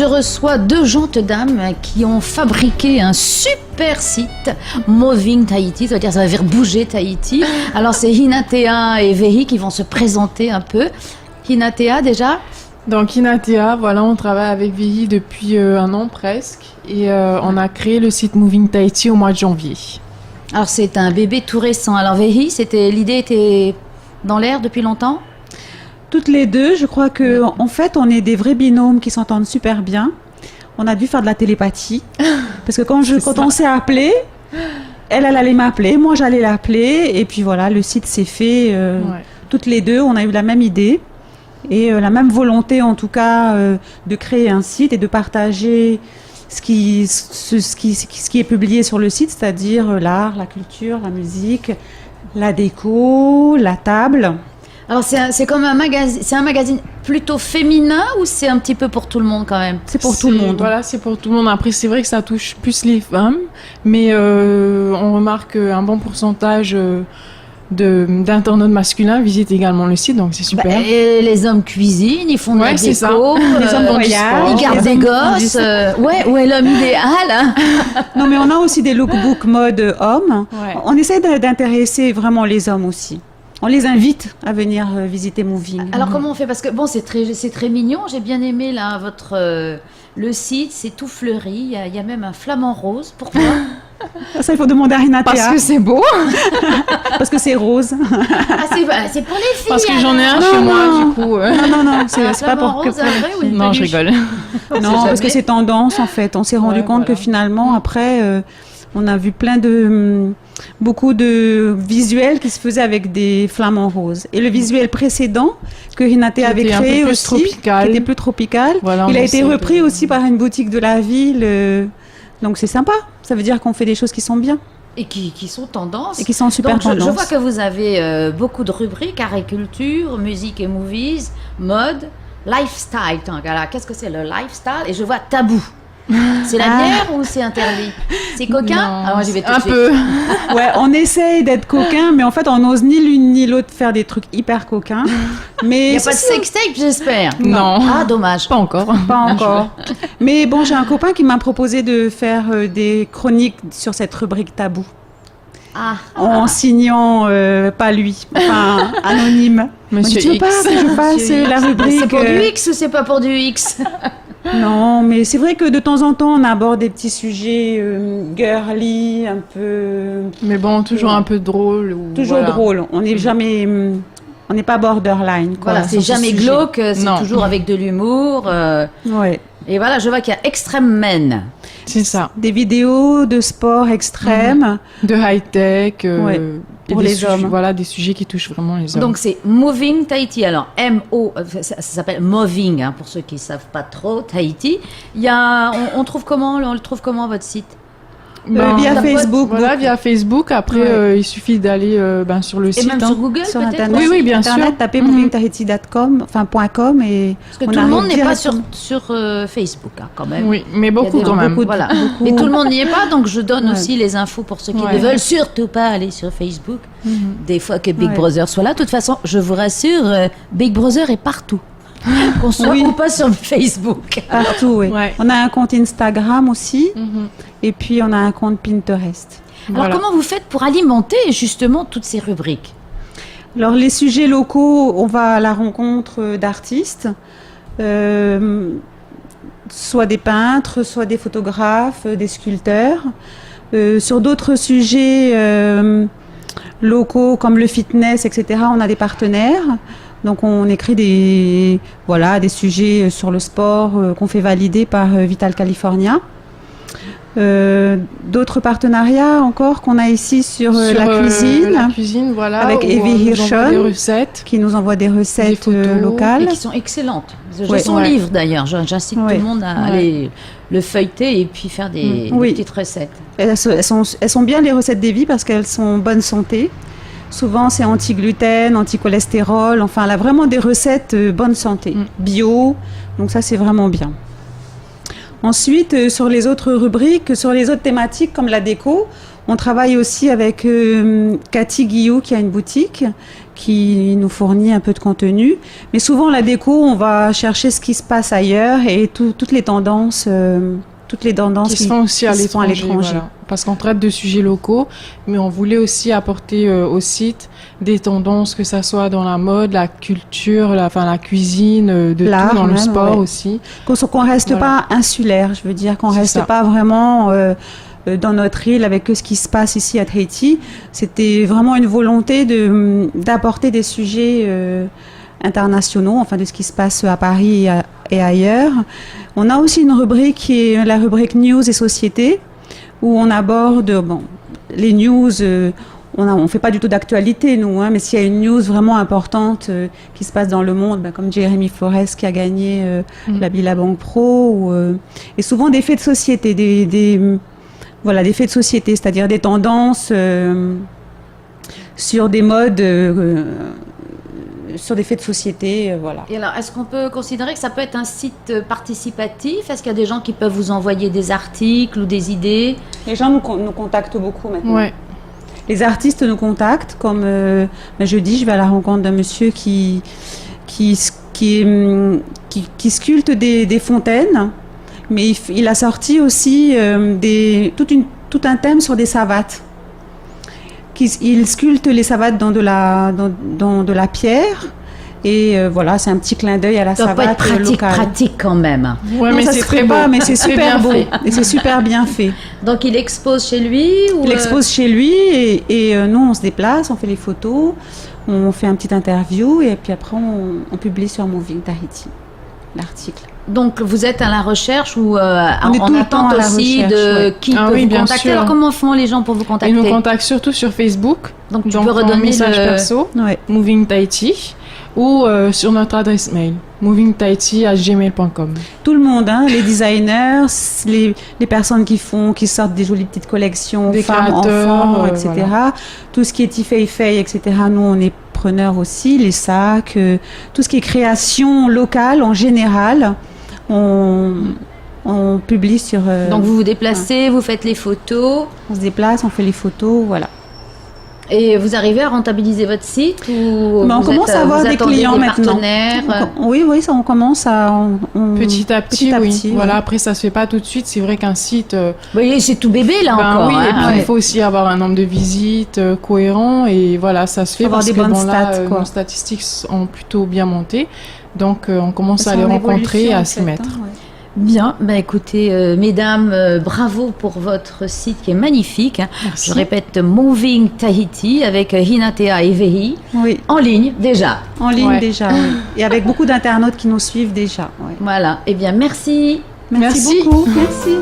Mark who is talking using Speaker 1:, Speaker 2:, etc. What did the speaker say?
Speaker 1: je reçois deux gentes dames qui ont fabriqué un super site, Moving Tahiti, ça veut dire ça va faire bouger Tahiti. Alors c'est Hinatea et Vehi qui vont se présenter un peu. Hinatea déjà.
Speaker 2: Donc Hinatea, voilà, on travaille avec Vehi depuis un an presque et on a créé le site Moving Tahiti au mois de janvier.
Speaker 1: Alors c'est un bébé tout récent. Alors Vehi, l'idée était dans l'air depuis longtemps?
Speaker 3: Toutes les deux, je crois que en fait, on est des vrais binômes qui s'entendent super bien. On a dû faire de la télépathie parce que quand on s'est appelé, elle allait m'appeler, moi j'allais l'appeler et puis voilà, le site s'est fait. Toutes les deux, on a eu la même idée et la même volonté en tout cas de créer un site et de partager ce qui est publié sur le site, c'est-à-dire l'art, la culture, la musique, la déco, la table.
Speaker 1: Alors c'est comme un magazine plutôt féminin ou c'est un petit peu pour tout le monde quand même?
Speaker 3: C'est pour tout le monde.
Speaker 2: Voilà, c'est pour tout le monde. Après, c'est vrai que ça touche plus les femmes, mais on remarque un bon pourcentage d'internautes masculins visitent également le site, donc c'est super.
Speaker 1: Et les hommes cuisinent, ils font de la déco,
Speaker 3: les hommes voyagent,
Speaker 1: ils gardent des gosses. Où est l'homme idéal hein?
Speaker 3: Non, mais on a aussi des lookbooks mode hommes. Ouais. On essaie d'intéresser vraiment les hommes aussi. On les invite à venir visiter Moving.
Speaker 1: Alors comment on fait? Parce que bon, c'est très mignon. J'ai bien aimé là le site, c'est tout fleuri. Il y a même un flamant rose. Pourquoi?
Speaker 3: Ça, il faut demander à Hinatea.
Speaker 2: Parce que c'est beau.
Speaker 3: Parce que c'est rose.
Speaker 1: C'est pour les filles.
Speaker 2: Parce que j'en ai un chez moi, du coup.
Speaker 3: Non, c'est pas pour
Speaker 1: rose, que...
Speaker 2: Non, je rigole.
Speaker 3: Non, parce que c'est tendance en fait. On s'est rendu compte que finalement, après, on a vu beaucoup de visuels qui se faisaient avec des flamants roses. Et le visuel précédent que Hinatea avait créé aussi, qui était plus tropical, voilà, il a été repris aussi par une boutique de la ville. Donc c'est sympa. Ça veut dire qu'on fait des choses qui sont bien.
Speaker 1: Et qui sont tendances.
Speaker 3: Et qui sont super tendances.
Speaker 1: Je vois que vous avez beaucoup de rubriques, agriculture, musique et movies, mode, lifestyle. Alors, qu'est-ce que c'est le lifestyle? Et je vois tabou. C'est la bière ou c'est interdit? C'est coquin?
Speaker 2: Non, j'y vais tout de suite. Un peu.
Speaker 3: Ouais, on essaye d'être coquin, mais en fait, on n'ose ni l'une ni l'autre faire des trucs hyper coquins. Mais
Speaker 1: il n'y a pas de sextape, j'espère.
Speaker 2: Non.
Speaker 1: Ah, dommage.
Speaker 2: Pas encore.
Speaker 3: Pas encore. Mais bon, j'ai un copain qui m'a proposé de faire des chroniques sur cette rubrique tabou. En signant pas lui, enfin anonyme.
Speaker 2: Monsieur X.
Speaker 3: Je passe la rubrique.
Speaker 1: C'est pour du X ou c'est pas pour du X?
Speaker 3: Non, mais c'est vrai que de temps en temps, on aborde des petits sujets girly, un peu...
Speaker 2: Mais bon, toujours un peu drôle.
Speaker 3: Toujours drôle. On n'est jamais... On n'est pas borderline. Quoi,
Speaker 1: voilà, c'est jamais glauque, c'est toujours avec de l'humour.
Speaker 3: Ouais.
Speaker 1: Et voilà, je vois qu'il y a Extreme Men.
Speaker 2: C'est ça.
Speaker 3: Des vidéos de sport extrême.
Speaker 2: De high-tech.
Speaker 3: Pour les hommes.
Speaker 2: Voilà, des sujets qui touchent vraiment les hommes.
Speaker 1: Donc c'est Moving Tahiti. Alors ça s'appelle Moving, hein, pour ceux qui ne savent pas trop, Tahiti. On trouve comment votre site?
Speaker 3: Via Facebook.
Speaker 2: Voilà, via Facebook. Après, il suffit d'aller sur le site.
Speaker 1: Et même sur Google,
Speaker 3: sur
Speaker 1: peut-être?
Speaker 3: Internet.
Speaker 2: Oui, bien sûr.
Speaker 3: Internet, tapez movingtahiti.com, .com et
Speaker 1: parce que tout le monde n'est pas sur Facebook, hein, quand même.
Speaker 2: Oui, mais beaucoup quand même.
Speaker 1: Voilà. Et tout le monde n'y est pas, donc je donne aussi les infos pour ceux qui ne veulent surtout pas aller sur Facebook. Des fois que Big Brother soit là. De toute façon, je vous rassure, Big Brother est partout. Qu'on soit ou pas sur Facebook.
Speaker 3: Partout, oui. Ouais. On a un compte Instagram aussi. Et puis, on a un compte Pinterest.
Speaker 1: Alors, comment vous faites pour alimenter justement toutes ces rubriques?
Speaker 3: Alors, les sujets locaux, on va à la rencontre d'artistes, soit des peintres, soit des photographes, des sculpteurs. Sur d'autres sujets locaux comme le fitness, etc., on a des partenaires. Donc on écrit des sujets sur le sport qu'on fait valider par Vital California. D'autres partenariats encore qu'on a ici sur la cuisine.
Speaker 2: La cuisine, voilà.
Speaker 3: Avec Evie Hirschon,
Speaker 2: qui
Speaker 3: nous envoie des recettes locales.
Speaker 1: Et qui sont excellentes. J'ai son livre d'ailleurs. J'incite tout le monde à aller le feuilleter et puis faire des petites recettes.
Speaker 3: Elles sont bien les recettes d'Evie parce qu'elles sont bonne santé. Souvent, c'est anti-gluten, anti-cholestérol. Enfin, elle a vraiment des recettes bonne santé, bio. Donc ça, c'est vraiment bien. Ensuite, sur les autres rubriques, sur les autres thématiques comme la déco, on travaille aussi avec Cathy Guillou qui a une boutique qui nous fournit un peu de contenu. Mais souvent, la déco, on va chercher ce qui se passe ailleurs et toutes les tendances
Speaker 2: qui se font aussi à l'étranger. Voilà. Parce qu'on traite de sujets locaux, mais on voulait aussi apporter au site des tendances, que ça soit dans la mode, la culture, la cuisine, de tout, dans le sport aussi.
Speaker 3: Qu'on reste pas insulaire, je veux dire, qu'on reste pas vraiment dans notre île avec ce qui se passe ici à Tahiti. C'était vraiment une volonté d'apporter des sujets internationaux, enfin de ce qui se passe à Paris et ailleurs. On a aussi une rubrique qui est la rubrique News et Société, où on aborde les news. On fait pas du tout d'actualité, nous, mais s'il y a une news vraiment importante qui se passe dans le monde, comme Jérémy Flores qui a gagné la Billabong Pro, et souvent des faits de société, des faits de société, c'est-à-dire des tendances sur des modes, sur des faits de société, voilà.
Speaker 1: Et alors, est-ce qu'on peut considérer que ça peut être un site participatif? Est-ce qu'il y a des gens qui peuvent vous envoyer des articles ou des idées?
Speaker 3: Les gens nous contactent beaucoup maintenant.
Speaker 2: Ouais.
Speaker 3: Les artistes nous contactent, comme jeudi, je vais à la rencontre d'un monsieur qui sculpte des fontaines, mais il a sorti aussi tout un thème sur des savates. Il sculpte les savates dans de la pierre. Et voilà, c'est un petit clin d'œil à la savate locale. Ça peut être
Speaker 1: pratique quand même.
Speaker 2: Ouais, mais c'est très beau.
Speaker 3: Mais c'est super beau. Et c'est super bien fait.
Speaker 1: Donc il expose chez lui
Speaker 3: Il expose chez lui et nous on se déplace, on fait les photos, on fait un petit interview et puis après on publie sur Moving Tahiti l'article.
Speaker 1: Donc vous êtes à la recherche ou en attente aussi de qui peut vous contacter. Sûr. Alors comment font les gens pour vous contacter?
Speaker 2: Ils nous contactent surtout sur Facebook.
Speaker 1: Donc tu peux redonner
Speaker 2: message perso, Moving Tahiti, ou sur notre adresse mail movingtahiti@gmail.com.
Speaker 3: Tout le monde, les designers, les personnes qui sortent des jolies petites collections,
Speaker 2: des
Speaker 3: femmes, enfants, etc. Voilà. Tout ce qui est tifei, etc. Nous on est preneurs aussi, les sacs, tout ce qui est création locale en général. On publie sur...
Speaker 1: Donc vous vous déplacez, vous faites les photos.
Speaker 3: On se déplace, on fait les photos, voilà.
Speaker 1: Et vous arrivez à rentabiliser votre site ou
Speaker 3: on commence à avoir des clients maintenant. Oui, ça, on commence à...
Speaker 2: Petit à petit, oui. Voilà, après, ça se fait pas tout de suite. C'est vrai qu'un site...
Speaker 1: Oui, c'est tout bébé, là, encore.
Speaker 2: Oui, et puis il faut aussi avoir un nombre de visites cohérent. Et voilà, ça se fait parce
Speaker 3: des
Speaker 2: que
Speaker 3: bonnes stats,
Speaker 2: nos statistiques sont plutôt bien montées. Donc, on commense à les rencontrer et à s'y mettre.
Speaker 1: Bien, écoutez, mesdames, bravo pour votre site qui est magnifique.
Speaker 3: Merci.
Speaker 1: Je répète, Moving Tahiti avec Hinatea Evehi.
Speaker 3: Oui.
Speaker 1: En ligne déjà.
Speaker 3: En ligne déjà, oui. Et avec beaucoup d'internautes qui nous suivent déjà.
Speaker 1: Voilà. Eh bien, merci.
Speaker 3: Merci beaucoup. Merci.